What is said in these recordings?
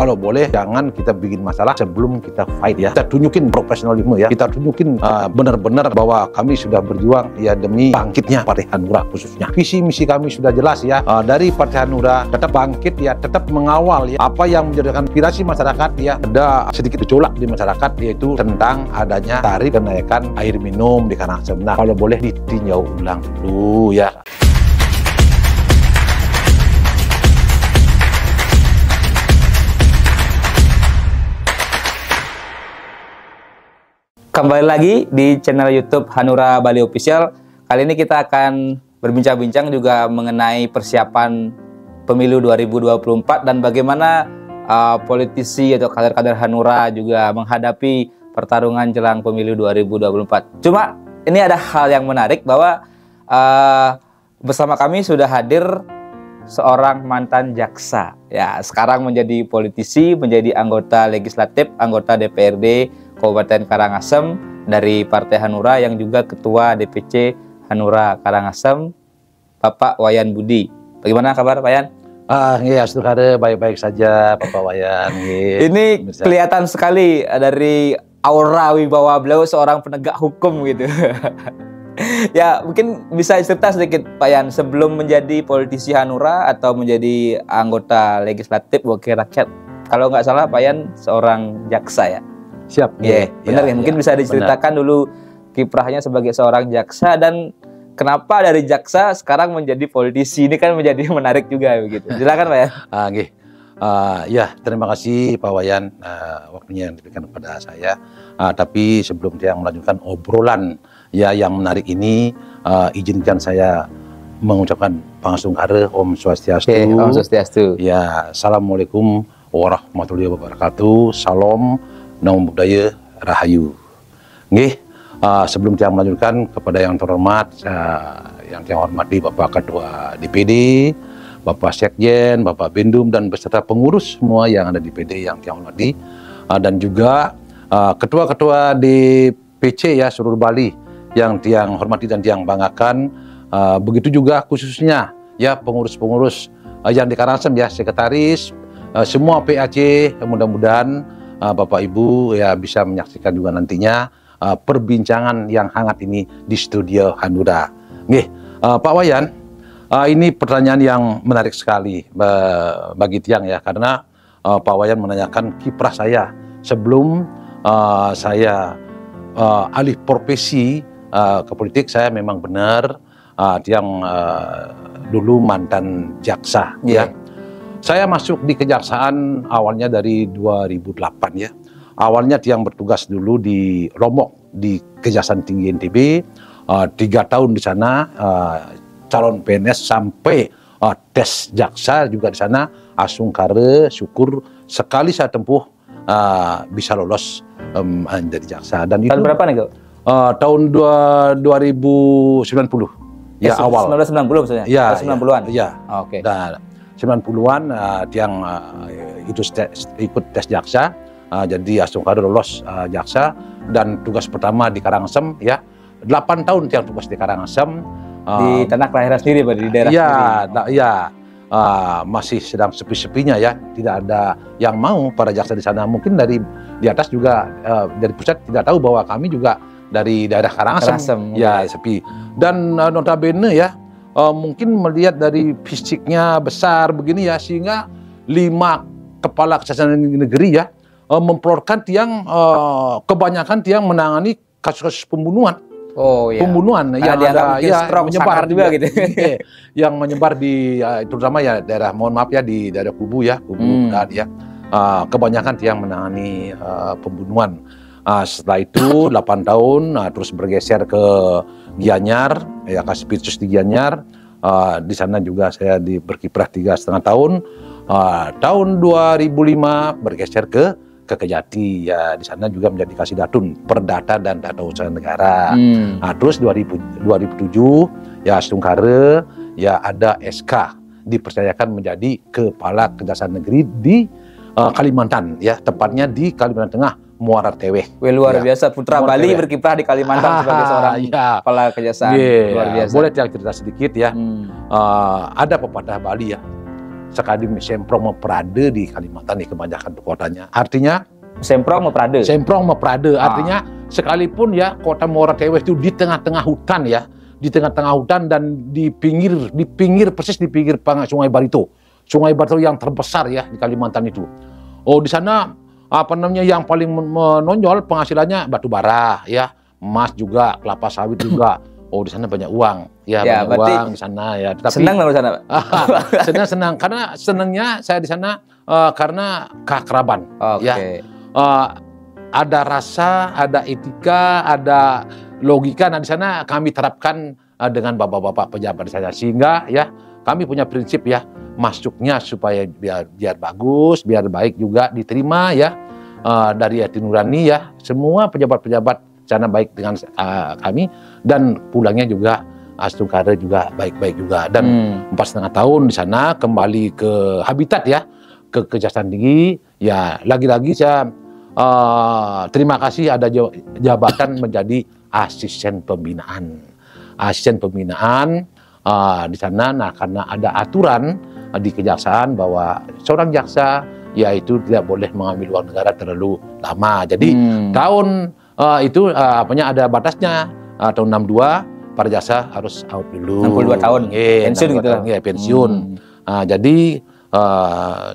kalau boleh jangan kita bikin masalah sebelum kita fight ya. Kita tunjukin profesionalisme ya. Kita tunjukin benar-benar bahwa kami sudah berjuang ya demi bangkitnya Partai Hanura khususnya. Visi misi kami sudah jelas ya. Dari Partai Hanura tetap bangkit ya, tetap mengawal ya apa yang menjadikan aspirasi masyarakat ya. Ada sedikit gejolak di masyarakat yaitu tentang adanya tarif kenaikan air minum di Karangasem. Nah, kalau boleh ditinjau ulang dulu ya. Kembali lagi di channel YouTube Hanura Bali Official. Kali ini kita akan berbincang-bincang juga mengenai persiapan pemilu 2024 dan bagaimana politisi atau kader-kader Hanura juga menghadapi pertarungan jelang pemilu 2024. Cuma ini ada hal yang menarik bahwa bersama kami sudah hadir seorang mantan jaksa. Ya, sekarang menjadi politisi, menjadi anggota legislatif, anggota DPRD Kabupaten Karangasem dari Partai Hanura yang juga Ketua DPC Hanura Karangasem, Bapak Wayan Budi. Bagaimana kabar Pak Wayan? Ya, saudara, baik-baik saja Bapak Wayan. Ini kelihatan sekali dari aura wibawa beliau seorang penegak hukum gitu. Ya, mungkin bisa cerita sedikit Pak Yan sebelum menjadi politisi Hanura atau menjadi anggota legislatif wakil rakyat. Kalau nggak salah Pak Yan seorang jaksa ya. Siap. Ya, benar ya. Mungkin bisa diceritakan dulu kiprahnya sebagai seorang jaksa dan kenapa dari jaksa sekarang menjadi politisi. Ini kan menjadi menarik juga begitu. Silakan Pak Yan. Ya, terima kasih Pak Wayan waktunya yang diberikan kepada saya. Tapi sebelum dia melanjutkan obrolan ya yang menarik ini, izinkan saya mengucapkan Pangasungkara Om Swastiastu. Om Swastiastu. Ya, Assalamualaikum warahmatullahi wabarakatuh. Salam, Namo Buddhaya, Rahayu. Nggih, sebelum saya melanjutkan kepada yang terhormat, yang saya hormati Bapak Ketua DPD, Bapak Sekjen, Bapak Bendum, dan beserta pengurus semua yang ada di PD yang saya hormati, dan juga ketua-ketua DPC ya seluruh Bali yang tiang hormati dan tiang banggakan. Begitu juga khususnya ya pengurus-pengurus yang di Karangasem ya, sekretaris, semua PAC, mudah-mudahan Bapak Ibu ya bisa menyaksikan juga nantinya perbincangan yang hangat ini di studio Hanura. Nggih, Pak Wayan, ini pertanyaan yang menarik sekali bagi tiang ya, karena Pak Wayan menanyakan kiprah saya sebelum saya alih profesi ke politik. Saya memang benar tiang dulu mantan jaksa ya. Saya masuk di kejaksaan awalnya dari 2008 ya. Awalnya tiang bertugas dulu di Lombok di Kejaksaan Tinggi NTB, 3 tahun di sana, calon PNS sampai tes jaksa juga di sana. Asungkara, syukur sekali saya tempuh bisa lolos menjadi jaksa. Dan tahun itu berapa nih, Kak? Tahun 2090 ya, awal 1990 maksudnya? Ya, 90-an? Ya. Oke. Nah, 90-an tiang ikut tes jaksa, jadi Asungkara lolos jaksa, dan tugas pertama di Karangasem ya, 8 tahun tiang tugas di Karangasem. Di tanah kelahiran sendiri, di daerah sendiri? Masih sedang sepi-sepinya ya, tidak ada yang mau para jaksa di sana. Mungkin dari di atas juga dari pusat tidak tahu bahwa kami juga dari daerah Karangasem ya, sepi. Dan notabene ya, mungkin melihat dari fisiknya besar begini ya, sehingga 5 kepala kejaksaan negeri ya memperolehkan tiang kebanyakan tiang menangani kasus-kasus pembunuhan. Oh iya. Pembunuhan yang ada ya menyebar juga gitu. Yang menyebar di terutama ya daerah, mohon maaf ya, di daerah Kubu ya, dan ya kebanyakan tiang menangani pembunuhan. Setelah itu 8 tahun terus bergeser ke Gianyar ya, Kaspitsus di Gianyar. Di sana juga saya berkiprah 3,5 tahun. Tahun 2005 bergeser ke Kejati ya, di sana juga menjadi Kasidatun Perdata dan Data Usaha Negara. Terus 2007 ya Asungkara ya ada SK dipercayakan menjadi Kepala Kejaksaan Negeri di Kalimantan ya, tepatnya di Kalimantan Tengah, Muara Teweh. Luar biasa, putra Bali berkiprah di Kalimantan sebagai seorang kepala kejaksaan. Luar biasa. Boleh cerita sedikit ya. Ada pepatah Bali ya, sekali semprong memperade di Kalimantan, di kebanyakan kotanya. Artinya Semprong memperade. Semprong memperade, artinya sekalipun ya kota Muara Tewes itu di tengah-tengah hutan ya, di tengah-tengah hutan dan di pinggir persis di pinggir Sungai Barito. Sungai Barito yang terbesar ya di Kalimantan itu. Oh, di sana apa namanya yang paling menonjol penghasilannya batu bara ya, emas juga, kelapa sawit juga. Oh, di sana banyak uang. Ya, banyak uang di sana ya. Tapi senang di sana, Pak? senang karena senangnya saya di sana karena keakraban. Ya. Ada rasa, ada etika, ada logika. Nah, di sana kami terapkan dengan bapak-bapak pejabat di sana, sehingga ya kami punya prinsip ya, masuknya supaya biar bagus, biar baik juga diterima ya, dari hati nurani ya. Semua pejabat-pejabat sana baik dengan kami, dan pulangnya juga Astukara juga baik-baik juga. Dan 4,5 tahun di sana kembali ke habitat ya, ke Kejaksaan Tinggi ya. Lagi-lagi saya terima kasih ada jabatan menjadi asisten pembinaan. Asisten pembinaan di sana. Nah, karena ada aturan di kejaksaan bahwa seorang jaksa yaitu tidak boleh mengambil uang negara terlalu lama. Jadi tahun itu ada batasnya. Tahun 62 para jaksa harus out dulu. 62 tahun. Pensiun gitu lah. Pensiun. Jadi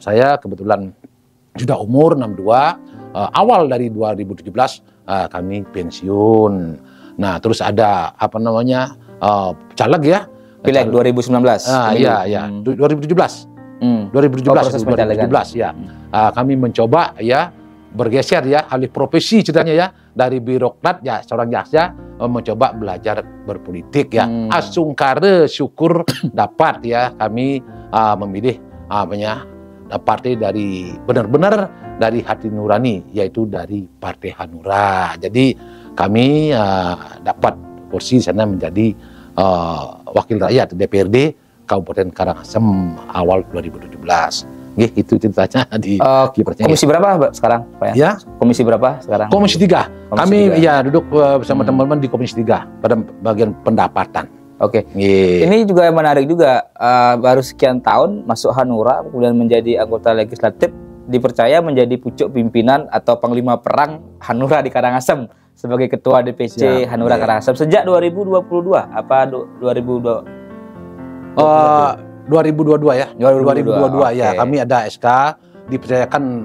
saya kebetulan sudah umur 62. Awal dari 2017 kami pensiun. Nah, terus ada apa namanya caleg ya. Pileg 2019. Iya. 2017. 2017 ya. Kami mencoba ya bergeser ya, alih profesi ceritanya ya, dari birokrat ya seorang jaksa mencoba belajar berpolitik ya. Asungkare syukur dapat ya kami memilih partai dari benar-benar dari hati nurani, yaitu dari Partai Hanura. Jadi kami dapat kursi di sana menjadi wakil rakyat DPRD Kabupaten Karangasem awal 2017. Itu ceritanya di komisi berapa sekarang, Pak ya? Komisi berapa sekarang? Komisi 3. Kami ya duduk bersama teman-teman di Komisi 3 pada bagian pendapatan. Oke. Ini juga menarik juga, baru sekian tahun masuk Hanura, kemudian menjadi anggota legislatif, dipercaya menjadi pucuk pimpinan atau panglima perang Hanura di Karangasem sebagai ketua DPC Hanura Karangasem sejak 2022 apa 2022? 2022 ya. 2022 ya. Okay. Kami ada SK dipercayakan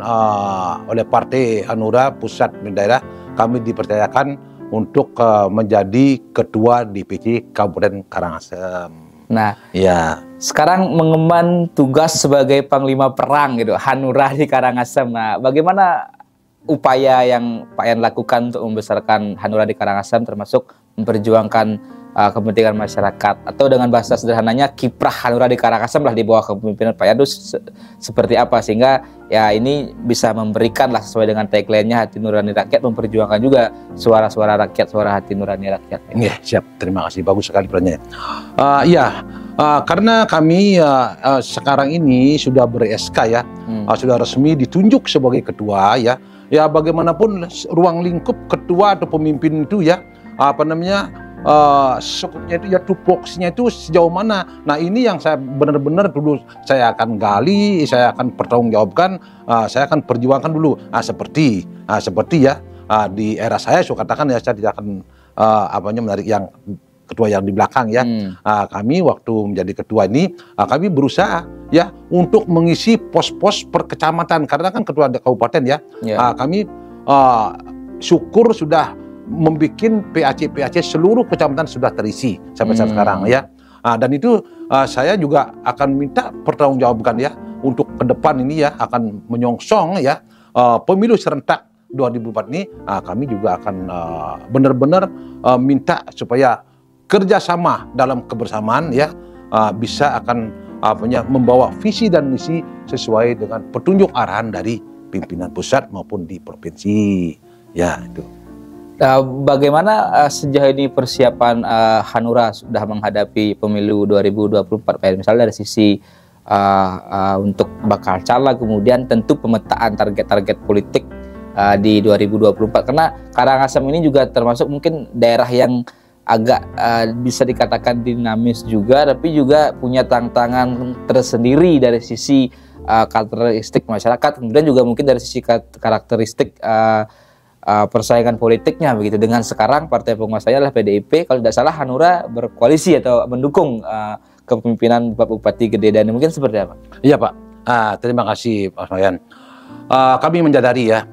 oleh Partai Hanura pusat dan daerah. Kami dipercayakan untuk menjadi ketua DPC Kabupaten Karangasem. Nah, ya. Sekarang mengemban tugas sebagai panglima perang gitu, Hanura di Karangasem. Nah, bagaimana upaya yang Pak Yan lakukan untuk membesarkan Hanura di Karangasem, termasuk memperjuangkan kepentingan masyarakat, atau dengan bahasa sederhananya kiprah Hanura di Karangasem lah di bawah kepemimpinan Pak Yan itu seperti apa, sehingga ya ini bisa memberikan lah sesuai dengan tagline-nya hati nurani rakyat, memperjuangkan juga suara-suara rakyat, suara hati nurani rakyat. Ya, siap, terima kasih, bagus sekali pertanyaannya. Karena kami sekarang ini sudah ber-SK ya, sudah resmi ditunjuk sebagai ketua ya. Ya bagaimanapun ruang lingkup ketua atau pemimpin itu ya, skupnya itu ya, tupoksinya itu sejauh mana. Nah, ini yang saya benar-benar dulu saya akan gali, saya akan pertanggungjawabkan, saya akan perjuangkan dulu. Seperti ya di era saya katakan ya, saya tidak akan menarik yang ketua yang di belakang ya. Kami waktu menjadi ketua ini kami berusaha ya untuk mengisi pos-pos per kecamatan, karena kan ketua kabupaten ya. Kami syukur sudah membuat PAC seluruh kecamatan sudah terisi sampai saat sekarang ya. Dan itu saya juga akan minta pertanggungjawabkan ya untuk ke depan ini ya, akan menyongsong ya pemilu serentak 2004 ini. Kami juga akan benar-benar minta supaya kerjasama dalam kebersamaan ya, bisa akan membawa visi dan misi sesuai dengan petunjuk arahan dari pimpinan pusat maupun di provinsi ya itu. Bagaimana sejauh ini persiapan Hanura sudah menghadapi pemilu 2024 Pak? Misalnya dari sisi untuk bakal caleg, kemudian tentu pemetaan target-target politik di 2024, karena Karangasem ini juga termasuk mungkin daerah yang agak bisa dikatakan dinamis juga, tapi juga punya tantangan tersendiri dari sisi karakteristik masyarakat, kemudian juga mungkin dari sisi karakteristik persaingan politiknya begitu. Dengan sekarang partai penguasanya adalah PDIP, kalau tidak salah Hanura berkoalisi atau mendukung kepemimpinan Bapak Bupati Gede Dani, mungkin seperti apa? Iya Pak, terima kasih Pak Noyan. Kami menyadari ya,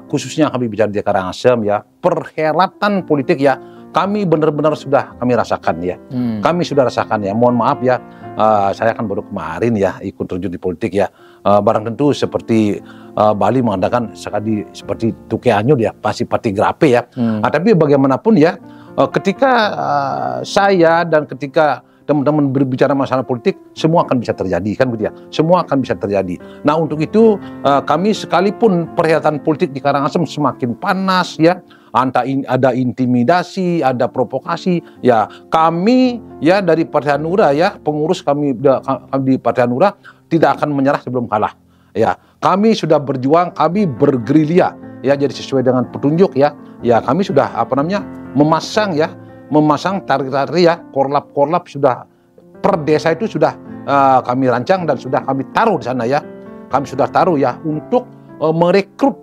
khususnya kami bicara di Karangasem ya, perhelatan politik ya, kami benar-benar sudah kami rasakan ya. Kami sudah rasakan ya, mohon maaf ya, saya kan baru kemarin ya ikut terjun di politik ya. Barang tentu seperti Bali mengadakan sekali seperti Tuke Anyut ya, pasti pati grape ya. Tapi bagaimanapun ya, ketika saya dan ketika teman-teman berbicara masalah politik, semua akan bisa terjadi kan gitu ya. Semua akan bisa terjadi. Nah untuk itu kami sekalipun perhelatan politik di Karangasem semakin panas ya, ada intimidasi, ada provokasi, ya kami ya dari Partai Hanura ya, pengurus kami di Partai Hanura tidak akan menyerah sebelum kalah. Ya, kami sudah berjuang, kami bergerilya ya, jadi sesuai dengan petunjuk ya. Ya kami sudah memasang target-target ya, korlap ya, per desa itu sudah kami rancang dan sudah kami taruh di sana ya. Kami sudah taruh ya untuk merekrut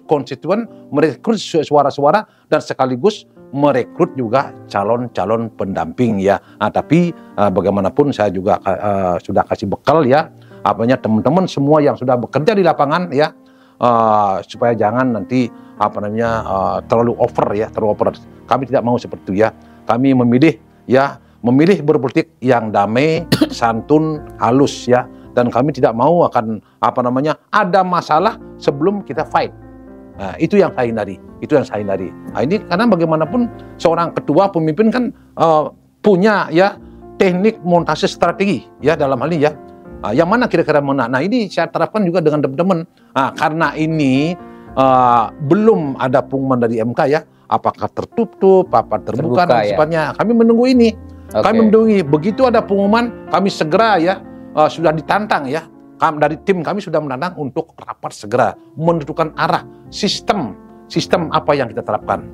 konstituen, merekrut suara-suara dan sekaligus merekrut juga calon-calon pendamping ya. Tapi bagaimanapun saya juga sudah kasih bekal ya, teman-teman semua yang sudah bekerja di lapangan ya, supaya jangan nanti terlalu over ya, terlalu over. Kami tidak mau seperti itu ya. Kami memilih berpolitik yang damai, santun, halus ya. Dan kami tidak mau akan ada masalah sebelum kita fight. Nah, itu yang saya hindari. Nah, ini karena bagaimanapun seorang ketua pemimpin kan punya ya teknik montase strategi ya dalam hal ini ya. Yang mana kira-kira menang. Nah, ini saya terapkan juga dengan teman-teman. Karena ini belum ada pengumuman dari MK ya, apakah tertutup, apa terbuka dan sifatnya. Kami menunggu ini. Kami menunggu. Begitu ada pengumuman, kami segera ya sudah ditantang ya. Dari tim kami sudah menantang untuk rapat segera menentukan arah sistem apa yang kita terapkan.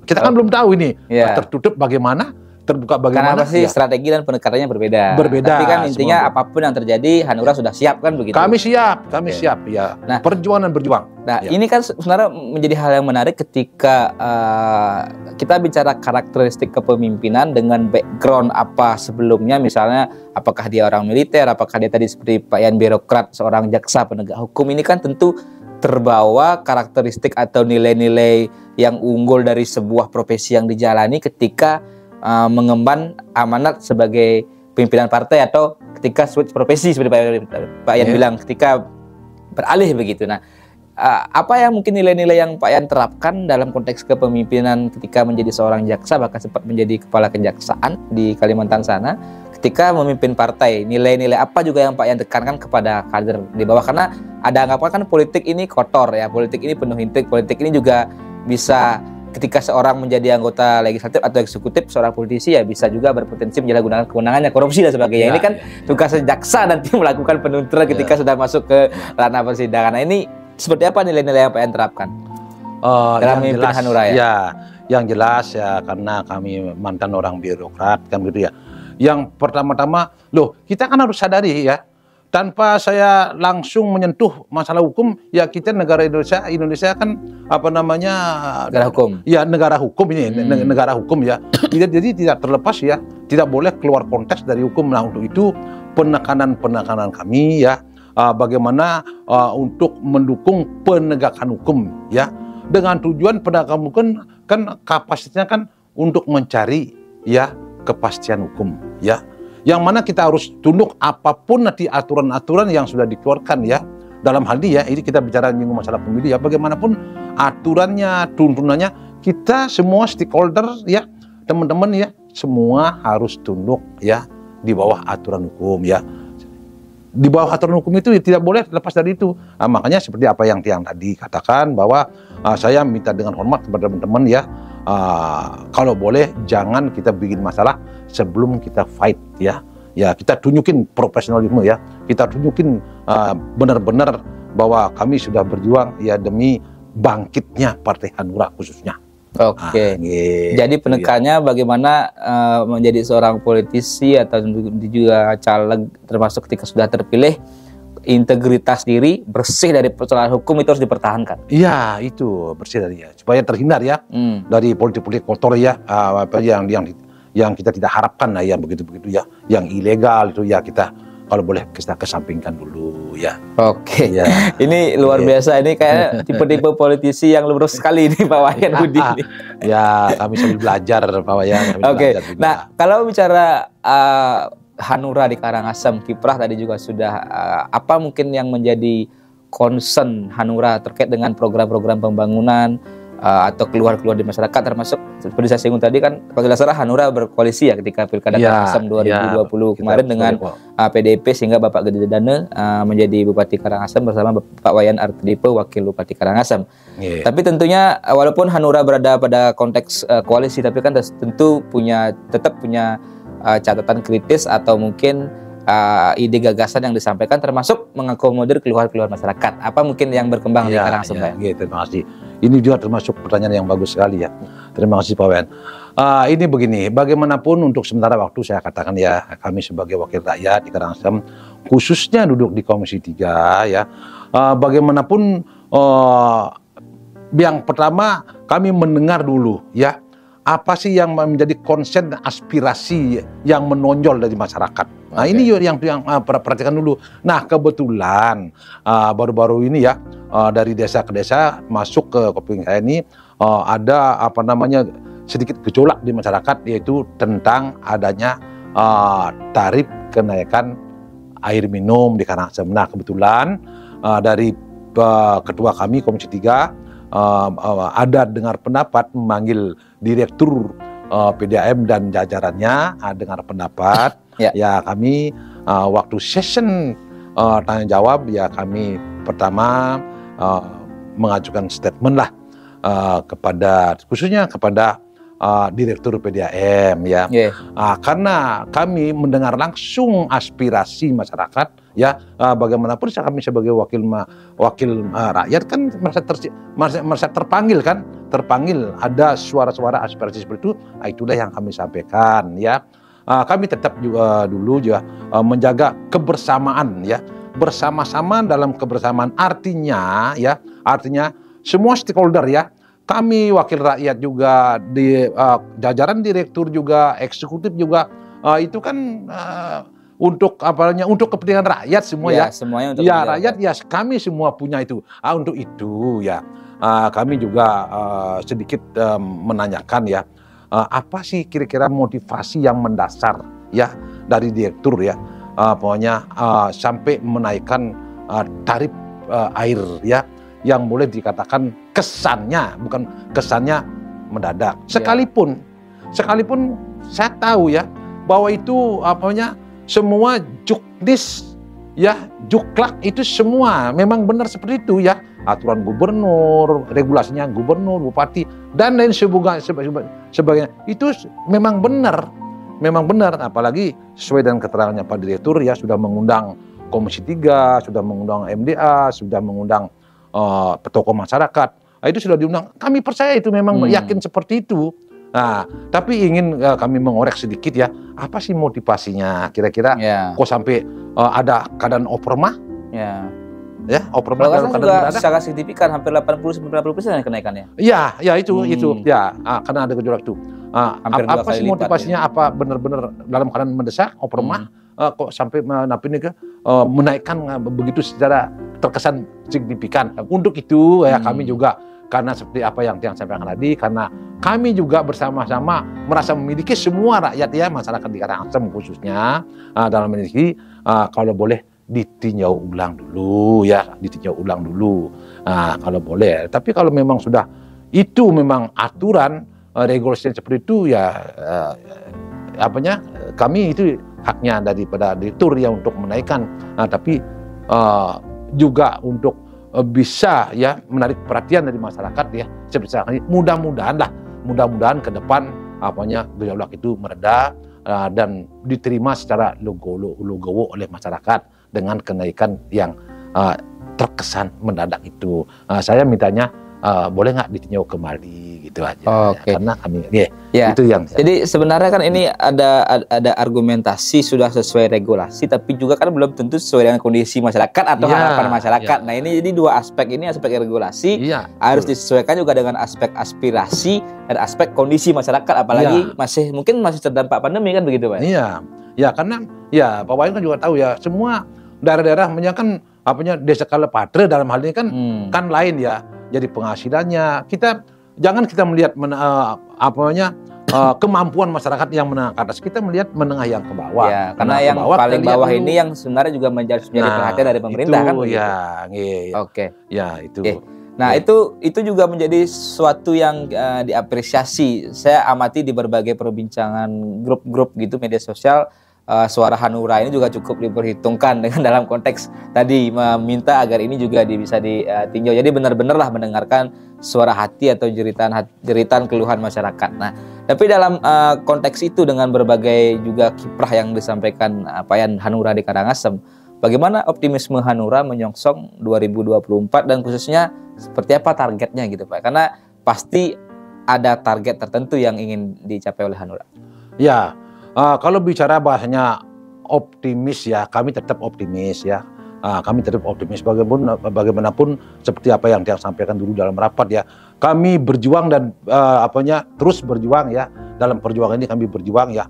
Kita kan belum tahu ini tertutup bagaimana, terbuka bagaimana. Karena pasti strategi dan pendekatannya berbeda. Tapi kan intinya apapun yang terjadi, Hanura sudah siap kan begitu. Kami siap ya. Nah, perjuangan dan berjuang. Nah, ini kan sebenarnya menjadi hal yang menarik ketika kita bicara karakteristik kepemimpinan dengan background apa sebelumnya, misalnya apakah dia orang militer, apakah dia tadi seperti Pak Yan birokrat, seorang jaksa penegak hukum. Ini kan tentu terbawa karakteristik atau nilai-nilai yang unggul dari sebuah profesi yang dijalani ketika mengemban amanat sebagai pimpinan partai atau ketika switch profesi seperti Pak Yan bilang, ketika beralih begitu. Nah, apa yang mungkin nilai-nilai yang Pak Yan terapkan dalam konteks kepemimpinan ketika menjadi seorang jaksa, bahkan sempat menjadi kepala kejaksaan di Kalimantan sana, ketika memimpin partai, nilai-nilai apa juga yang Pak Yan tekankan kepada kader di bawah? Karena ada anggapan kan politik ini kotor ya, politik ini penuh intik, politik ini juga bisa ketika seorang menjadi anggota legislatif atau eksekutif, seorang politisi ya bisa juga berpotensi menyalahgunakan kewenangannya, korupsi dan sebagainya. Ini kan tugas jaksa nanti melakukan penuntutan ketika sudah masuk ke ranah persidangan. Nah, ini seperti apa nilai-nilai yang Pak Yan terapkan dalam memimpin Hanura ya? Ya, yang jelas ya, karena kami mantan orang birokrat kan gitu ya. Yang pertama-tama, kita kan harus sadari ya, tanpa saya langsung menyentuh masalah hukum, ya kita negara Indonesia kan negara hukum. Ya negara hukum ini, negara hukum ya. Jadi tidak terlepas ya, tidak boleh keluar konteks dari hukum. Nah untuk itu penekanan kami ya, bagaimana untuk mendukung penegakan hukum ya, dengan tujuan penegakan hukum kan kapasitasnya kan untuk mencari ya kepastian hukum ya, yang mana kita harus tunduk apapun nanti aturan-aturan yang sudah dikeluarkan ya. Dalam hal ini ya, ini kita bicara menyinggung masalah pemilu ya, bagaimanapun aturannya, tuntunannya, kita semua stakeholder ya, teman-teman ya, semua harus tunduk ya di bawah aturan hukum ya. Di bawah aturan hukum itu ya, tidak boleh lepas dari itu. Makanya seperti apa yang Tiang tadi katakan, bahwa saya minta dengan hormat kepada teman-teman ya, kalau boleh jangan kita bikin masalah sebelum kita fight ya. Ya kita tunjukin profesionalisme ya, kita tunjukin benar-benar bahwa kami sudah berjuang ya demi bangkitnya Partai Hanura khususnya. Oke. Gitu, Jadi penekannya bagaimana menjadi seorang politisi atau juga caleg, termasuk ketika sudah terpilih, integritas diri, bersih dari persoalan hukum itu harus dipertahankan. Iya, itu bersih dari ya, supaya terhindar ya dari politik-politik kotor ya, apa yang kita tidak harapkan lah, yang begitu-begitu ya, yang ilegal itu ya kita kalau boleh kita kesampingkan dulu ya. Oke, Ya. ini luar biasa, ini kayak tipe-tipe politisi yang lurus sekali ini Pak Wayan Budi ini. Ya, kami sambil belajar Pak Wayan. Oke, nah kalau bicara Hanura di Karangasem, kiprah tadi juga sudah, apa mungkin yang menjadi concern Hanura terkait dengan program-program pembangunan atau keluar-keluar di masyarakat, termasuk seperti saya singgung tadi kan, kalau tidak salah Hanura berkoalisi ya ketika Pilkada Karangasem 2020 kemarin dengan PDIP, sehingga Bapak Gede Dane menjadi Bupati Karangasem bersama Pak Wayan Artidipe Wakil Bupati Karangasem. Tapi tentunya walaupun Hanura berada pada konteks koalisi, tapi kan tentu tetap punya catatan kritis atau mungkin ide gagasan yang disampaikan, termasuk mengakomodir keluhan-keluhan masyarakat. Apa mungkin yang berkembang di Karangasem? Terima kasih. Ini juga termasuk pertanyaan yang bagus sekali ya. Terima kasih Pak Wayan. Ini begini, bagaimanapun untuk sementara waktu saya katakan ya, kami sebagai wakil rakyat di Karangasem, khususnya duduk di Komisi 3 ya, bagaimanapun yang pertama kami mendengar dulu ya, apa sih yang menjadi konsen aspirasi yang menonjol dari masyarakat. Nah ini yang perhatikan dulu. Nah kebetulan baru-baru ini ya, dari desa ke desa masuk ke kuping saya ini, ada apa namanya sedikit gejolak di masyarakat, yaitu tentang adanya tarif kenaikan air minum di Karangasem. Nah kebetulan dari ketua kami Komisi 3 ada dengar pendapat memanggil Direktur PDAM dan jajarannya, dengar pendapat. Ya kami waktu session tanya jawab ya, kami pertama mengajukan statement lah khususnya kepada Direktur PDAM ya. Karena kami mendengar langsung aspirasi masyarakat ya, bagaimanapun kami sebagai wakil rakyat kan merasa terpanggil kan, ada suara-suara aspirasi seperti itu. Itulah yang kami sampaikan ya. Kami tetap juga dulu juga menjaga kebersamaan ya, bersama-sama dalam kebersamaan, artinya semua stakeholder ya, kami wakil rakyat juga di jajaran direktur juga, eksekutif juga, itu kan untuk kepentingan rakyat semua ya. Semuanya untuk rakyat ya, kami semua punya itu. Untuk itu ya, kami juga sedikit menanyakan ya, apa sih kira-kira motivasi yang mendasar ya dari direktur ya, pokoknya sampai menaikkan tarif air ya, yang boleh dikatakan kesannya mendadak. Sekalipun saya tahu ya bahwa itu semua juknis ya, juklak itu semua memang benar seperti itu ya. Aturan gubernur, regulasinya gubernur, bupati dan lain sebagainya itu memang benar. Apalagi sesuai dengan keterangannya Pak Direktur ya, sudah mengundang Komisi 3, sudah mengundang MDA, sudah mengundang tokoh masyarakat. Itu sudah diundang. Kami percaya itu memang yakin seperti itu. Nah, tapi ingin kami mengorek sedikit ya, apa sih motivasinya kira-kira kok sampai ada keadaan overmah? Ya, overmah kalau juga secara signifikan hampir 80-90% kenaikannya. Iya, itu ya, karena ada gejolak itu. Apa sih motivasinya? Apa benar-benar dalam keadaan mendesak overmah kok sampai menaikkan begitu secara terkesan signifikan? Untuk itu ya kami juga, karena seperti apa yang sampaikan tadi, karena kami juga bersama-sama merasa memiliki semua rakyat ya, masyarakat di Karangasem khususnya dalam memiliki, kalau boleh ditinjau ulang dulu ya, kalau boleh. Tapi kalau memang sudah itu memang aturan regulasi seperti itu ya, kami itu haknya daripada direktur ya untuk menaikkan, tapi juga untuk bisa ya menarik perhatian dari masyarakat ya, seperti ini. Mudah-mudahan ke depan gejolak itu mereda dan diterima secara legowo oleh masyarakat dengan kenaikan yang terkesan mendadak itu. Saya mintanya boleh nggak ditinjau kembali gitu aja. Oke. Karena kami Ya. itu yang Jadi sebenarnya kan ini ada argumentasi sudah sesuai regulasi, tapi juga kan belum tentu sesuai dengan kondisi masyarakat atau harapan masyarakat. Nah ini jadi dua aspek ini, aspek regulasi harus disesuaikan juga dengan aspek aspirasi dan aspek kondisi masyarakat, apalagi mungkin masih terdampak pandemi kan begitu Pak? Iya, ya karena ya Pak Wayan kan juga tahu ya, semua daerah-daerah menyangkan desa Kalepatre dalam hal ini kan lain ya. Jadi penghasilannya jangan kita melihat kemampuan masyarakat yang menengah ke atas, kita melihat menengah yang ke bawah. Ya, karena yang paling bawah ini yang sebenarnya juga menjadi perhatian dari pemerintah kan begitu. Oke. Ya, itu. Nah, itu juga menjadi sesuatu yang diapresiasi. Saya amati di berbagai perbincangan grup-grup gitu media sosial. Suara Hanura ini juga cukup diperhitungkan dengan dalam konteks tadi meminta agar ini juga bisa ditinjau. Jadi benar-benarlah mendengarkan suara hati atau jeritan keluhan masyarakat. Nah, tapi dalam konteks itu dengan berbagai juga kiprah yang disampaikan Payan Hanura di Karangasem, bagaimana optimisme Hanura menyongsong 2024 dan khususnya seperti apa targetnya gitu Pak? Karena pasti ada target tertentu yang ingin dicapai oleh Hanura. Ya. Kalau bicara bahasanya optimis ya, kami tetap optimis ya. Kami tetap optimis bagaimanapun seperti apa yang disampaikan dulu dalam rapat ya. Kami berjuang dan terus berjuang ya. Dalam perjuangan ini kami berjuang ya.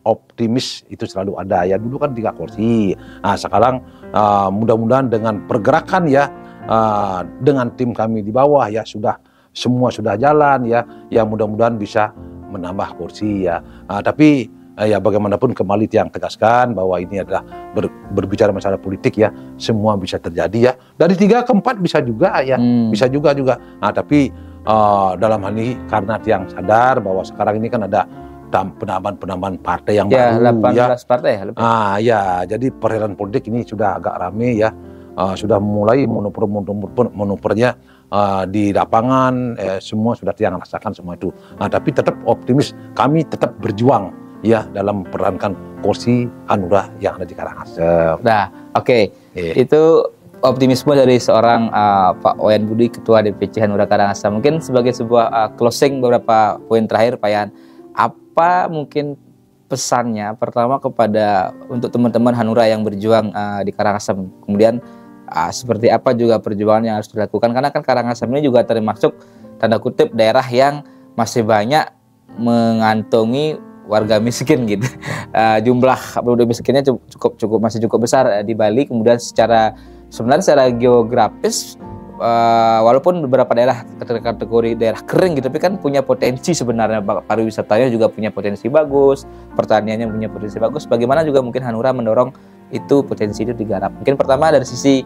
Optimis itu selalu ada ya. Dulu kan 3 kursi. Nah, sekarang mudah-mudahan dengan pergerakan ya, dengan tim kami di bawah ya semua sudah jalan ya. Ya mudah-mudahan bisa menambah kursi ya. Tapi ya bagaimanapun kembali yang tegaskan bahwa ini adalah berbicara masalah politik ya, semua bisa terjadi ya. Dari 3 ke 4 bisa juga ya, bisa juga. Nah, tapi dalam hal ini karena yang sadar bahwa sekarang ini kan ada penambahan partai yang baru 18 partai ya. Ya, jadi perhelatan politik ini sudah agak rame ya. Sudah mulai manuvernya di lapangan, semua sudah yang rasakan semua itu. Nah, tapi tetap optimis, kami tetap berjuang ya dalam perankan kursi Hanura yang ada di Karangasem. Nah, oke. Itu optimisme dari seorang Pak Wayan Budi, Ketua DPC Hanura Karangasem. Mungkin sebagai sebuah closing beberapa poin terakhir Pak Yan, apa mungkin pesannya pertama untuk teman-teman Hanura yang berjuang di Karangasem, kemudian seperti apa juga perjuangan yang harus dilakukan, karena kan Karangasem ini juga termasuk tanda kutip daerah yang masih banyak mengantongi warga miskin gitu. Jumlah penduduk miskinnya masih cukup besar di Bali. Kemudian sebenarnya secara geografis walaupun beberapa daerah kategori daerah kering gitu, tapi kan punya potensi sebenarnya, pariwisatanya juga punya potensi bagus, pertaniannya punya potensi bagus. Bagaimana juga mungkin Hanura mendorong itu potensi itu digarap? Mungkin pertama dari sisi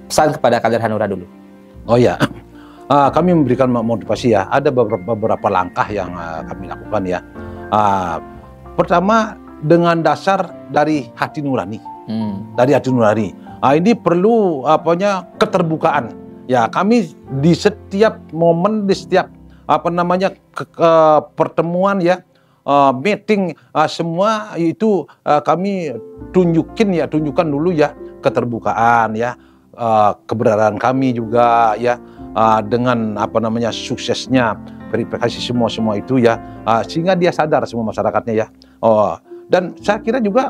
pesan kepada kader Hanura dulu. Oh ya, kami memberikan motivasi ya. Ada beberapa langkah yang kami lakukan ya. Pertama dengan dasar dari hati nurani, dari hati nurani. Ini perlu keterbukaan. Ya, kami di setiap momen, di setiap pertemuan ya, meeting semua itu kami tunjukkan dulu ya keterbukaan ya, keberadaan kami juga ya, dengan suksesnya verifikasi semua itu ya, sehingga dia sadar semua masyarakatnya ya. Dan saya kira juga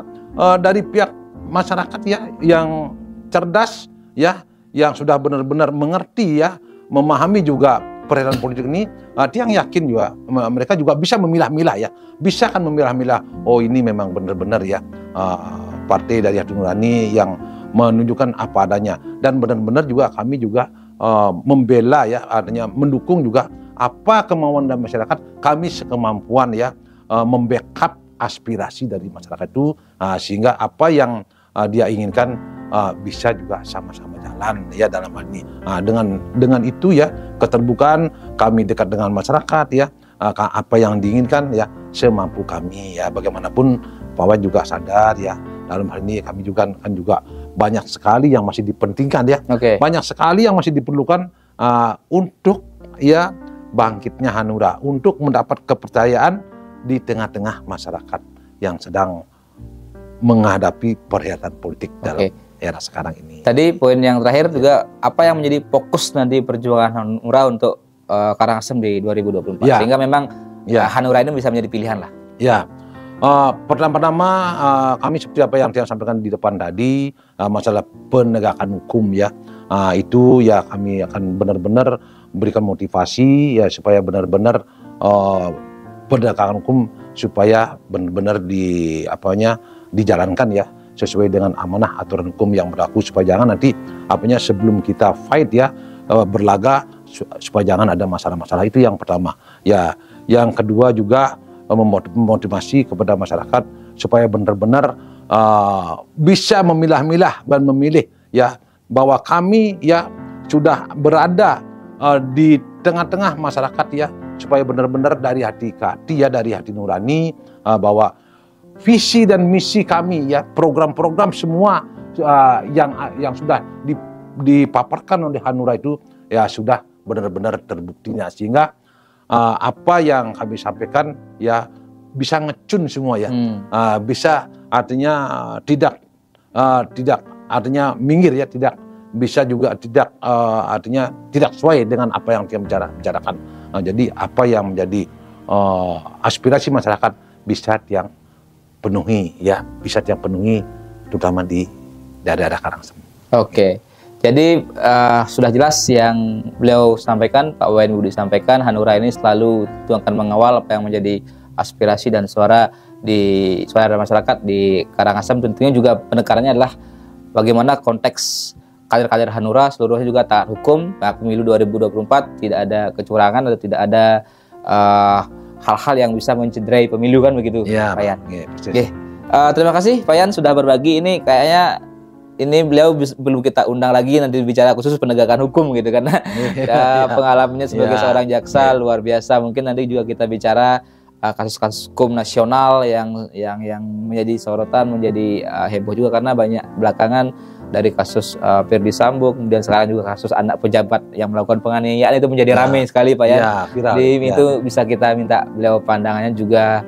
dari pihak masyarakat ya yang cerdas ya, yang sudah benar-benar mengerti ya, memahami juga peredaran politik ini, dia yang yakin juga mereka juga bisa memilah-milah ya, bisa kan memilah-milah, ini memang benar-benar ya partai dari hati nurani yang menunjukkan apa adanya, dan benar-benar juga kami juga membela ya, artinya mendukung juga apa kemauan dari masyarakat, kami sekemampuan ya membackup aspirasi dari masyarakat itu, sehingga apa yang dia inginkan bisa juga sama-sama jalan ya dalam hal ini. Dengan itu ya, keterbukaan, kami dekat dengan masyarakat ya, apa yang diinginkan ya semampu kami ya. Bagaimanapun Pak Wayan juga sadar ya, dalam hal ini kami juga kan juga banyak sekali yang masih dipentingkan ya. Banyak sekali yang masih diperlukan untuk ya bangkitnya Hanura, untuk mendapat kepercayaan di tengah-tengah masyarakat yang sedang menghadapi perhelatan politik dalam era sekarang ini. Tadi poin yang terakhir juga, apa yang menjadi fokus nanti perjuangan Hanura untuk Karangasem di 2024 Ya. sehingga memang Ya. Hanura ini bisa menjadi pilihan lah. Ya, pertama-tama kami seperti apa yang saya sampaikan di depan tadi, masalah penegakan hukum ya, itu ya kami akan benar-benar berikan motivasi ya supaya benar-benar penegakan hukum supaya benar-benar dijalankan ya sesuai dengan amanah aturan hukum yang berlaku, supaya jangan nanti sebelum kita fight ya berlaga supaya jangan ada masalah-masalah. Itu yang pertama. Ya, yang kedua juga memotivasi kepada masyarakat supaya benar-benar bisa memilah-milah dan memilih ya, bahwa kami ya sudah berada di tengah-tengah masyarakat ya, supaya benar-benar dari hati ke hati ya, dari hati nurani, bahwa visi dan misi kami ya, program-program semua yang sudah dipaparkan oleh Hanura itu ya sudah benar-benar terbuktinya, sehingga apa yang kami sampaikan ya bisa ngecun semua ya, bisa artinya tidak artinya minggir ya, tidak bisa juga tidak artinya tidak sesuai dengan apa yang kita bicarakan. Jadi apa yang menjadi aspirasi masyarakat bisa yang penuhi ya, bisa yang penuhi terutama di daerah Karangasem. Oke. Jadi sudah jelas yang beliau sampaikan, Pak Wayan Budi sampaikan, Hanura ini selalu akan mengawal apa yang menjadi aspirasi dan suara masyarakat di Karangasem. Tentunya juga penekanannya adalah bagaimana konteks kader-kader Hanura seluruhnya juga taat hukum. Nah, pemilu 2024 tidak ada kecurangan atau tidak ada hal-hal yang bisa mencederai pemilu, kan begitu, Ya, Pak Yan. Ya, Terima kasih Pak Yan sudah berbagi. Ini kayaknya beliau belum kita undang lagi nanti bicara khusus penegakan hukum gitu, karena pengalamannya sebagai seorang jaksa luar biasa. Mungkin nanti juga kita bicara kasus-kasus hukum nasional yang menjadi sorotan, menjadi heboh juga karena banyak belakangan dari kasus Ferdy Sambo, kemudian sekarang juga kasus anak pejabat yang melakukan penganiayaan, itu menjadi ramai sekali Pak ya. Viral. Itu bisa kita minta beliau pandangannya juga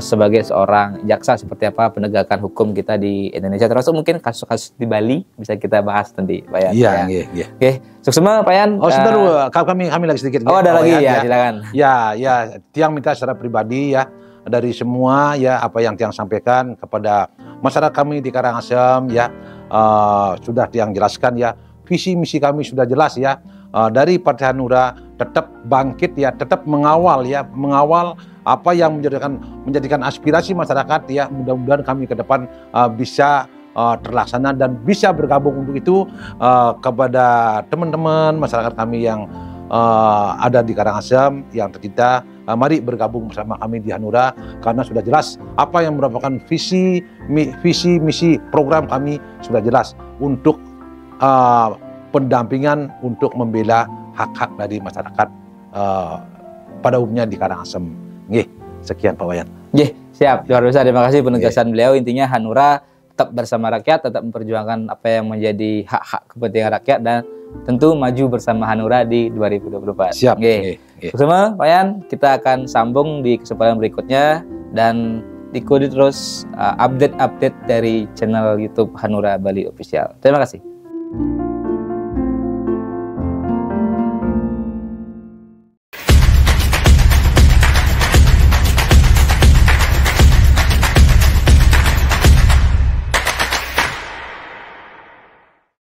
sebagai seorang jaksa, seperti apa penegakan hukum kita di Indonesia, termasuk mungkin kasus-kasus di Bali bisa kita bahas nanti Pak Yan. Iya. Oke, sukses Pak Yan. Oh, sebentar, kami lagi sedikit. Oh, ada lagi ya, silakan. Ya, Tiang minta secara pribadi ya, dari semua ya apa yang Tiang sampaikan kepada masyarakat kami di Karangasem ya, sudah Tiang jelaskan ya, visi misi kami sudah jelas ya, dari Partai Hanura tetap bangkit ya, tetap mengawal apa yang menjadikan aspirasi masyarakat ya. Mudah-mudahan kami ke depan bisa terlaksana dan bisa bergabung untuk itu kepada teman-teman masyarakat kami yang ada di Karangasem yang tercinta. Mari bergabung bersama kami di Hanura, karena sudah jelas apa yang merupakan visi misi program kami sudah jelas untuk pendampingan untuk membela hak-hak dari masyarakat pada umumnya di Karangasem. Nggih, sekian Pak Wayan. Nggih, siap. Luar biasa, terima kasih penegasan beliau. Intinya Hanura tetap bersama rakyat, tetap memperjuangkan apa yang menjadi hak-hak kepentingan rakyat, dan tentu maju bersama Hanura di 2024. Siap. Nggih. Semua Pak Yan, kita akan sambung di kesempatan berikutnya, dan ikuti terus update-update dari channel YouTube Hanura Bali Official. Terima kasih.